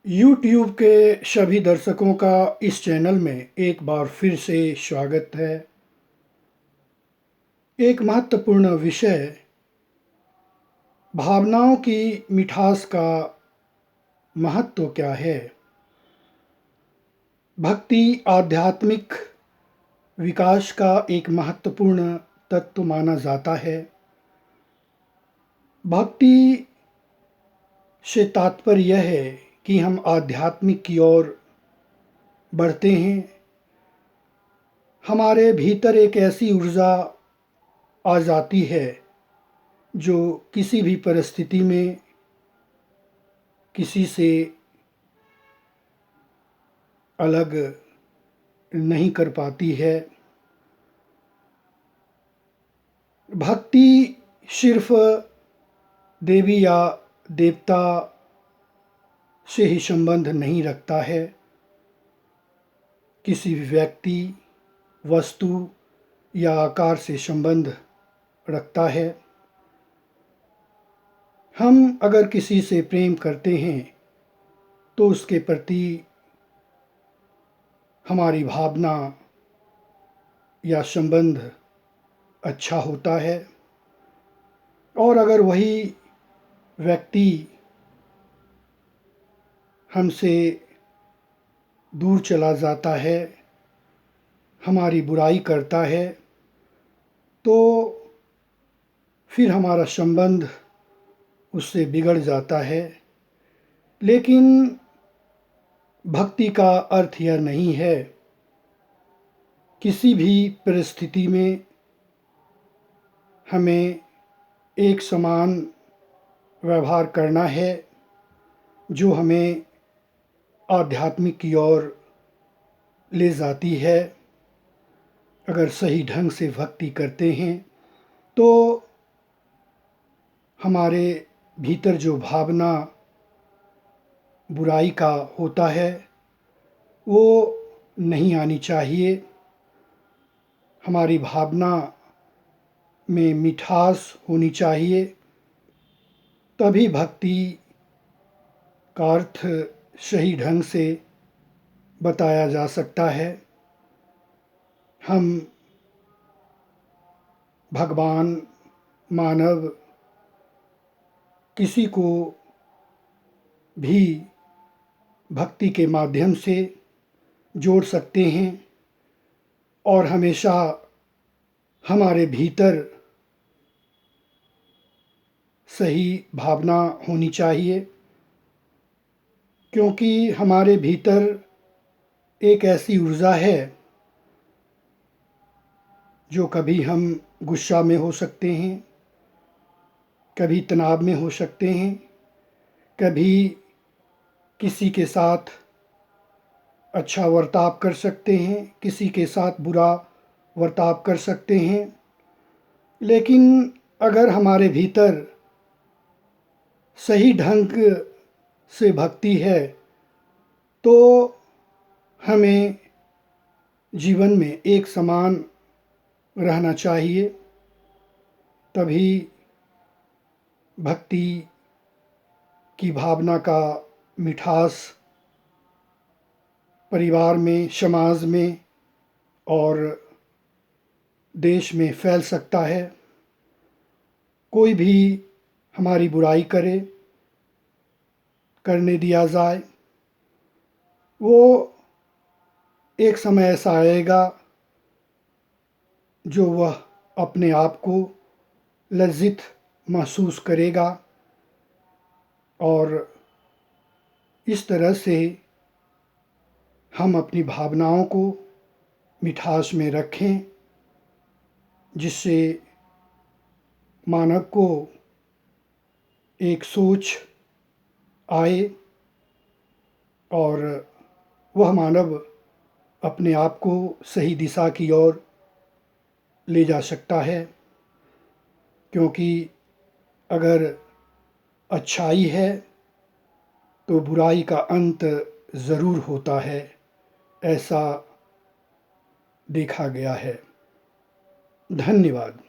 YouTube के सभी दर्शकों का इस चैनल में एक बार फिर से स्वागत है। एक महत्वपूर्ण विषय भावनाओं की मिठास का महत्व क्या है। भक्ति आध्यात्मिक विकास का एक महत्वपूर्ण तत्व माना जाता है। भक्ति से तात्पर्य यह है कि हम आध्यात्मिक की ओर बढ़ते हैं। हमारे भीतर एक ऐसी ऊर्जा आ जाती है जो किसी भी परिस्थिति में किसी से अलग नहीं कर पाती है। भक्ति सिर्फ देवी या देवता से ही संबंध नहीं रखता है, किसी भी व्यक्ति, वस्तु या आकार से संबंध रखता है। हम अगर किसी से प्रेम करते हैं तो उसके प्रति हमारी भावना या संबंध अच्छा होता है, और अगर वही व्यक्ति हमसे दूर चला जाता है, हमारी बुराई करता है, तो फिर हमारा संबंध उससे बिगड़ जाता है। लेकिन भक्ति का अर्थ यह नहीं है किसी भी परिस्थिति में हमें एक समान व्यवहार करना है, जो हमें आध्यात्मिक की ओर ले जाती है। अगर सही ढंग से भक्ति करते हैं तो हमारे भीतर जो भावना बुराई का होता है वो नहीं आनी चाहिए। हमारी भावना में मिठास होनी चाहिए, तभी भक्ति का अर्थ सही ढंग से बताया जा सकता है। हम भगवान, मानव, किसी को भी भक्ति के माध्यम से जोड़ सकते हैं, और हमेशा हमारे भीतर सही भावना होनी चाहिए, क्योंकि हमारे भीतर एक ऐसी ऊर्जा है जो कभी हम गुस्सा में हो सकते हैं, कभी तनाव में हो सकते हैं, कभी किसी के साथ अच्छा बर्ताव कर सकते हैं, किसी के साथ बुरा बर्ताव कर सकते हैं। लेकिन अगर हमारे भीतर सही ढंग से भक्ति है तो हमें जीवन में एक समान रहना चाहिए, तभी भक्ति की भावना का मिठास परिवार में, समाज में और देश में फैल सकता है। कोई भी हमारी बुराई करने दिया जाए, वो एक समय ऐसा आएगा जो वह अपने आप को लज्जित महसूस करेगा, और इस तरह से हम अपनी भावनाओं को मिठास में रखें, जिससे मानव को एक सोच आए और वह मानव अपने आप को सही दिशा की ओर ले जा सकता है। क्योंकि अगर अच्छाई है तो बुराई का अंत ज़रूर होता है, ऐसा देखा गया है। धन्यवाद।